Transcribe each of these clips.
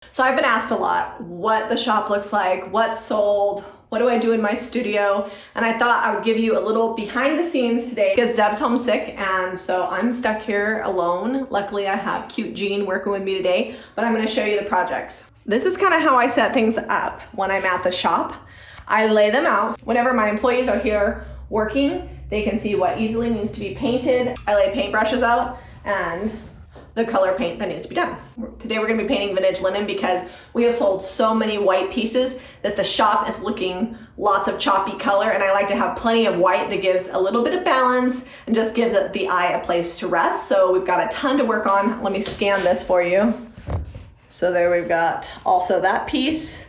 So I've been asked a lot what the shop looks like, what's sold, what do I do in my studio, and I thought I would give you a little behind the scenes today because Zeb's homesick and so I'm stuck here alone. Luckily I have cute Jean working with me today, but I'm going to show you the projects. This is kind of how I set things up when I'm at the shop. I lay them out. Whenever my employees are here working, they can see what easily needs to be painted. I lay paintbrushes out and the color paint that needs to be done. Today we're gonna be painting vintage linen because we have sold so many white pieces that the shop is looking lots of choppy color, and I like to have plenty of white that gives a little bit of balance and just gives the eye a place to rest. So we've got a ton to work on. Let me scan this for you. So there we've got also that piece.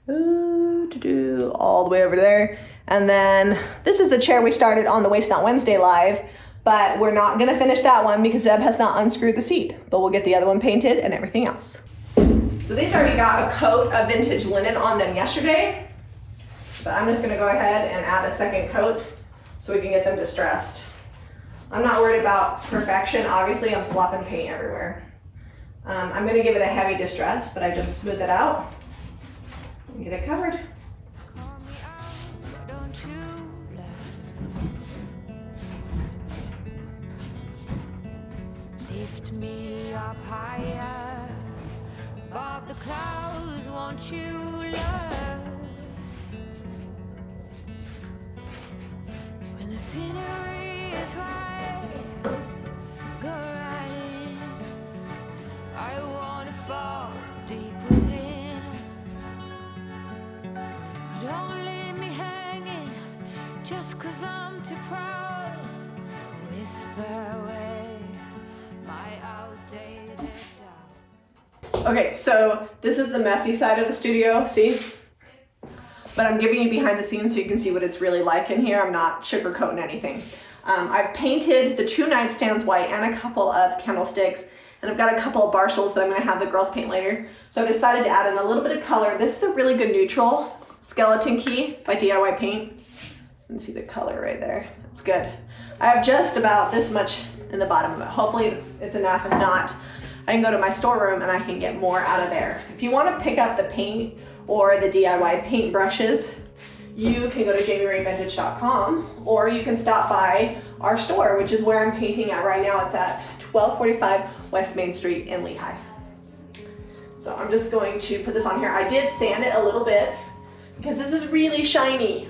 All the way over there. And then this is the chair we started on the Waste Not Wednesday live, but we're not gonna finish that one because Zeb has not unscrewed the seat, but we'll get the other one painted and everything else. So these already got a coat of vintage linen on them yesterday, but I'm just gonna go ahead and add a second coat so we can get them distressed. I'm not worried about perfection. Obviously I'm slopping paint everywhere. I'm gonna give it a heavy distress, but I just smooth it out and get it covered. Lift me up higher above the clouds, won't you love? When the scenery is right, go right in. I wanna fall deep within. Don't leave me hanging just 'cause I'm too proud. Whisper away my outdated doubts. Okay, so this is the messy side of the studio, see? But I'm giving you behind the scenes so you can see what it's really like in here. I'm not sugarcoating anything. I've painted the 2 nightstands white and a couple of candlesticks, and I've got a couple of bar stools that I'm gonna have the girls paint later. So I decided to add in a little bit of color. This is a really good neutral, Skeleton Key by DIY Paint. You can see the color right there, it's good. I have just about this much in the bottom of it. Hopefully it's enough. If not, I can go to my storeroom and I can get more out of there. If you want to pick up the paint or the DIY paint brushes, you can go to JamiRainVintage.com or you can stop by our store, which is where I'm painting at right now. It's at 1245 West Main Street in Lehigh. So I'm just going to put this on here. I did sand it a little bit because this is really shiny.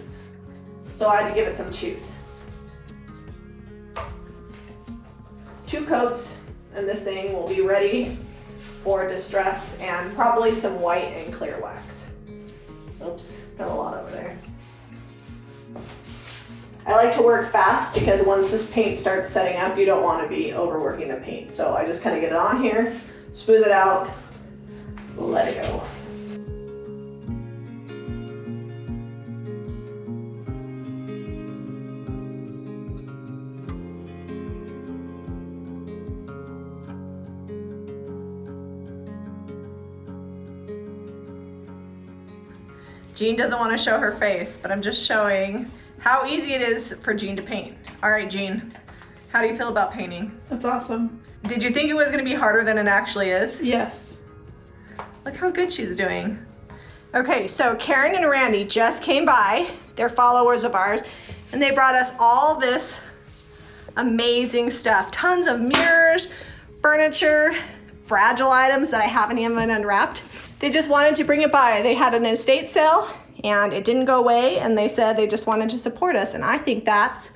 So I had to give it some tooth. 2 coats and this thing will be ready for distress and probably some white and clear wax. Oops, got a lot over there. I like to work fast because once this paint starts setting up, you don't want to be overworking the paint. So I just kind of get it on here, smooth it out, let it go. Jean doesn't want to show her face, but I'm just showing how easy it is for Jean to paint. All right, Jean, how do you feel about painting? That's awesome. Did you think it was going to be harder than it actually is? Yes. Look how good she's doing. Okay, so Karen and Randy just came by. They're followers of ours, and they brought us all this amazing stuff. Tons of mirrors, furniture, fragile items that I haven't even unwrapped. They just wanted to bring it by. They had an estate sale and it didn't go away, and they said they just wanted to support us, and I think that's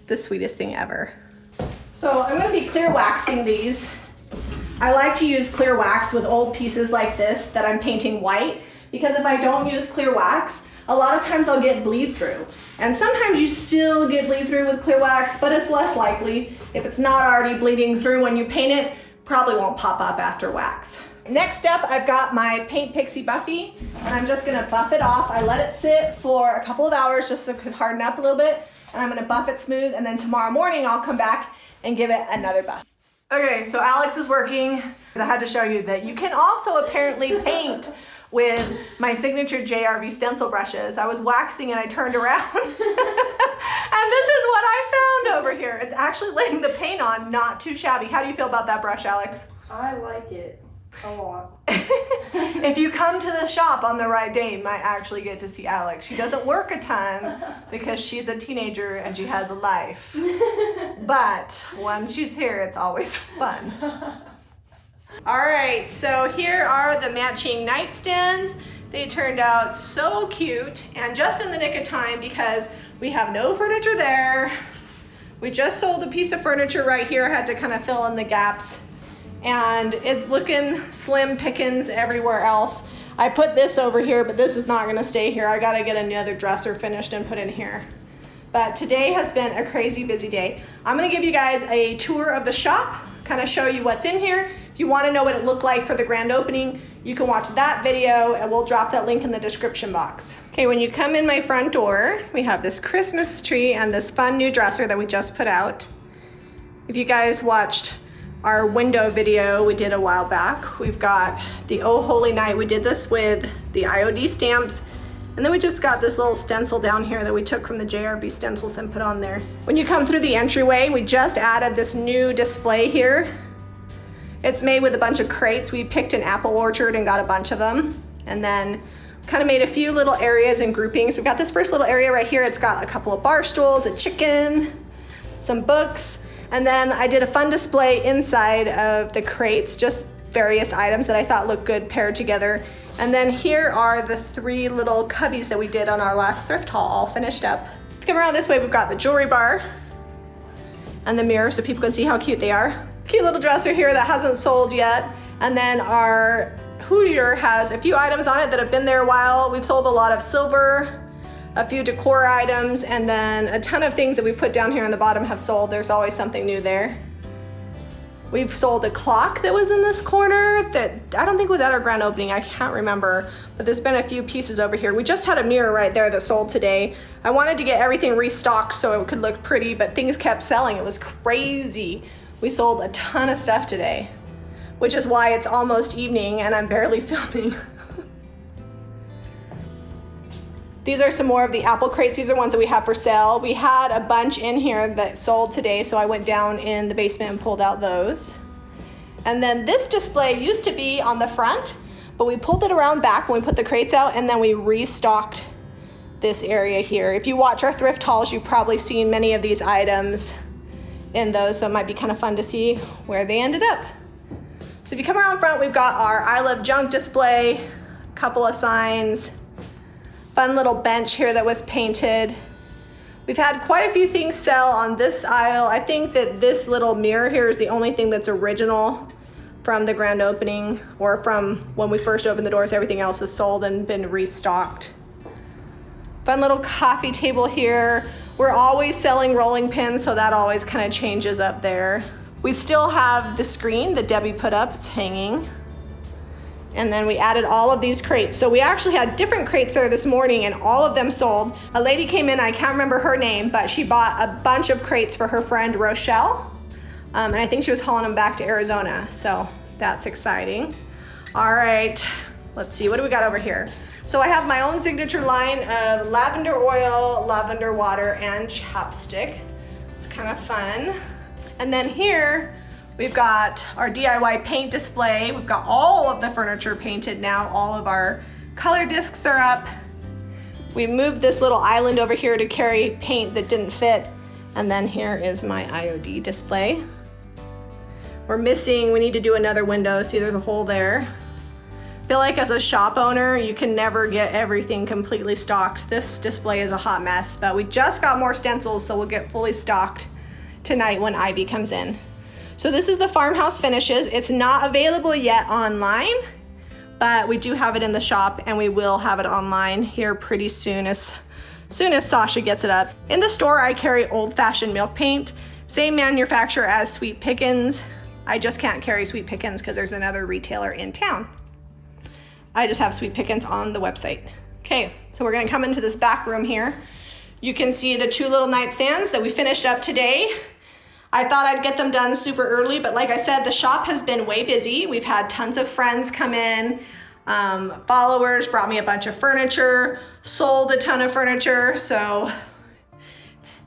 the sweetest thing ever. So I'm gonna be clear waxing these. I like to use clear wax with old pieces like this that I'm painting white, because if I don't use clear wax, a lot of times I'll get bleed through. And sometimes you still get bleed through with clear wax, but it's less likely. If it's not already bleeding through when you paint it, probably won't pop up after wax. Next up, I've got my Paint Pixie Buffy, and I'm just gonna buff it off. I let it sit for a couple of hours just so it could harden up a little bit, and I'm gonna buff it smooth, and then tomorrow morning I'll come back and give it another buff. Okay, so Alex is working. I had to show you that you can also apparently paint with my signature JRV stencil brushes. I was waxing and I turned around and this is what I found over here. It's actually laying the paint on, not too shabby. How do you feel about that brush, Alex? I like it. A lot. If you come to the shop on the right day, you might actually get to see Alex. She doesn't work a ton because she's a teenager and she has a life. But when she's here, it's always fun. All right, so here are the matching nightstands. They turned out so cute and just in the nick of time because we have no furniture there. We just sold a piece of furniture right here. I had to kind of fill in the gaps. And it's looking slim pickings everywhere else. I put this over here, but this is not gonna stay here. I gotta get another dresser finished and put in here. But today has been a crazy busy day. I'm gonna give you guys a tour of the shop, kind of show you what's in here. If you wanna know what it looked like for the grand opening, you can watch that video and we'll drop that link in the description box. Okay, when you come in my front door, we have this Christmas tree and this fun new dresser that we just put out. If you guys watched our window video we did a while back, we've got the Oh Holy Night. We did this with the IOD stamps, and then we just got this little stencil down here that we took from the JRB stencils and put on there. When you come through the entryway, we just added this new display here. It's made with a bunch of crates. We picked an apple orchard and got a bunch of them, and then kind of made a few little areas and groupings. We've got this first little area right here. It's got a couple of bar stools, a chicken, some books. And then I did a fun display inside of the crates, just various items that I thought looked good paired together. And then here are the 3 little cubbies that we did on our last thrift haul, all finished up. If you come around this way, we've got the jewelry bar and the mirror so people can see how cute they are. Cute little dresser here that hasn't sold yet. And then our Hoosier has a few items on it that have been there a while. We've sold a lot of silver, a few decor items, and then a ton of things that we put down here on the bottom have sold. There's always something new there. We've sold a clock that was in this corner that I don't think was at our grand opening. I can't remember, but there's been a few pieces over here. We just had a mirror right there that sold today. I wanted to get everything restocked so it could look pretty, but things kept selling. It was crazy. We sold a ton of stuff today, which is why it's almost evening and I'm barely filming. These are some more of the apple crates. These are ones that we have for sale. We had a bunch in here that sold today, so I went down in the basement and pulled out those. And then this display used to be on the front, but we pulled it around back when we put the crates out, and then we restocked this area here. If you watch our thrift hauls, you've probably seen many of these items in those, so it might be kind of fun to see where they ended up. So if you come around front, we've got our I Love Junk display, a couple of signs, fun little bench here that was painted. We've had quite a few things sell on this aisle. I think that this little mirror here is the only thing that's original from the grand opening or from when we first opened the doors. Everything else is sold and been restocked. Fun little coffee table here. We're always selling rolling pins, so that always kind of changes up there. We still have the screen that Debbie put up, it's hanging. And then we added all of these crates. So we actually had different crates there this morning and all of them sold. A lady came in, I can't remember her name, but she bought a bunch of crates for her friend Rochelle. And I think she was hauling them back to Arizona. So that's exciting. All right, let's see, what do we got over here? So I have my own signature line of lavender oil, lavender water, and chapstick. It's kind of fun. And then here, we've got our DIY paint display. We've got all of the furniture painted now. All of our color discs are up. We moved this little island over here to carry paint that didn't fit. And then here is my IOD display. We need to do another window. See, there's a hole there. I feel like as a shop owner, you can never get everything completely stocked. This display is a hot mess, but we just got more stencils, so we'll get fully stocked tonight when Ivy comes in. So this is the farmhouse finishes. It's not available yet online, but we do have it in the shop and we will have it online here pretty soon as Sasha gets it up. In the store, I carry Old Fashioned milk paint, same manufacturer as Sweet Pickens. I just can't carry Sweet Pickens because there's another retailer in town. I just have Sweet Pickens on the website. Okay, so we're gonna come into this back room here. You can see the 2 little nightstands that we finished up today. I thought I'd get them done super early, but like I said, the shop has been way busy. We've had tons of friends come in, followers brought me a bunch of furniture, sold a ton of furniture, so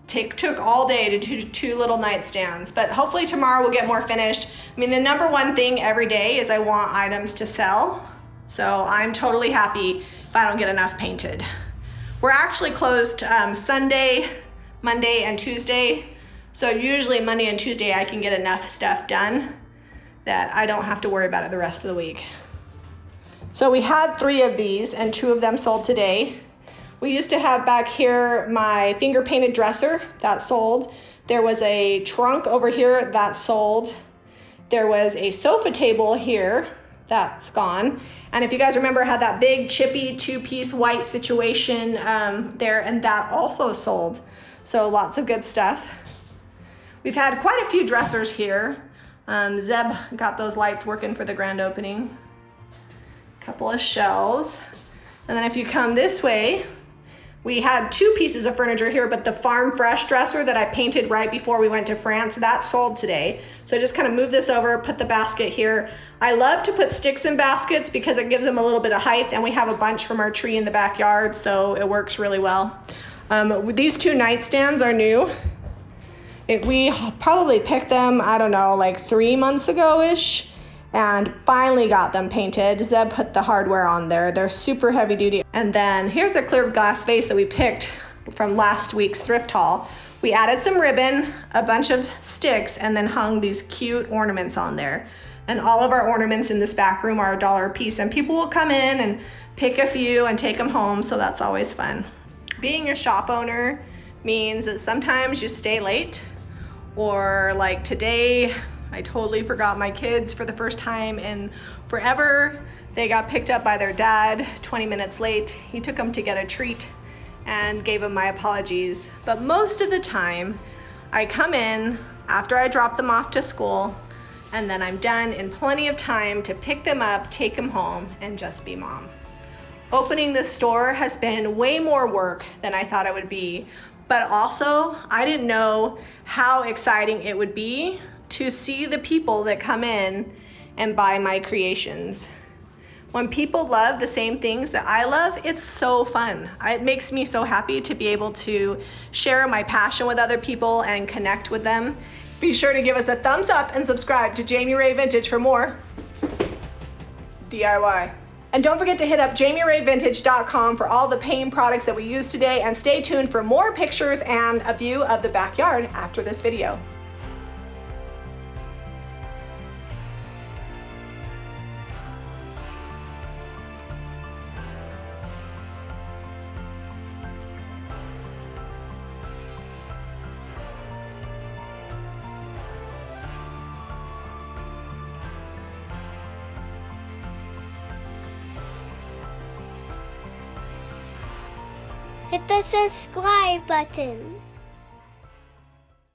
Took all day to do 2 little nightstands, but hopefully tomorrow we'll get more finished. I mean, the number one thing every day is I want items to sell. So I'm totally happy if I don't get enough painted. We're actually closed Sunday, Monday, and Tuesday. So usually Monday and Tuesday I can get enough stuff done that I don't have to worry about it the rest of the week. So we had 3 of these and 2 of them sold today. We used to have back here my finger painted dresser that sold. There was a trunk over here that sold. There was a sofa table here that's gone. And if you guys remember, I had that big chippy 2-piece white situation there, and that also sold. So lots of good stuff. We've had quite a few dressers here. Zeb got those lights working for the grand opening. A couple of shelves. And then if you come this way, we had 2 pieces of furniture here, but the Farm Fresh dresser that I painted right before we went to France, that sold today. So I just kind of moved this over, put the basket here. I love to put sticks in baskets because it gives them a little bit of height, and we have a bunch from our tree in the backyard, so it works really well. These 2 nightstands are new. We probably picked them, I don't know, like 3 months ago-ish, and finally got them painted. Zeb put the hardware on there. They're super heavy duty. And then here's the clear glass vase that we picked from last week's thrift haul. We added some ribbon, a bunch of sticks, and then hung these cute ornaments on there. And all of our ornaments in this back room are $1 a piece, and people will come in and pick a few and take them home, so that's always fun. Being a shop owner means that sometimes you stay late, or like today, I totally forgot my kids for the first time in forever. They got picked up by their dad 20 minutes late. He took them to get a treat and gave them my apologies. But most of the time, I come in after I drop them off to school, and then I'm done in plenty of time to pick them up, take them home, and just be mom. Opening this store has been way more work than I thought it would be, but also I didn't know how exciting it would be to see the people that come in and buy my creations. When people love the same things that I love, it's so fun. It makes me so happy to be able to share my passion with other people and connect with them. Be sure to give us a thumbs up and subscribe to Jami Ray Vintage for more DIY. And don't forget to hit up JamiRayVintage.com for all the paint products that we used today, and stay tuned for more pictures and a view of the backyard after this video. Hit the subscribe button.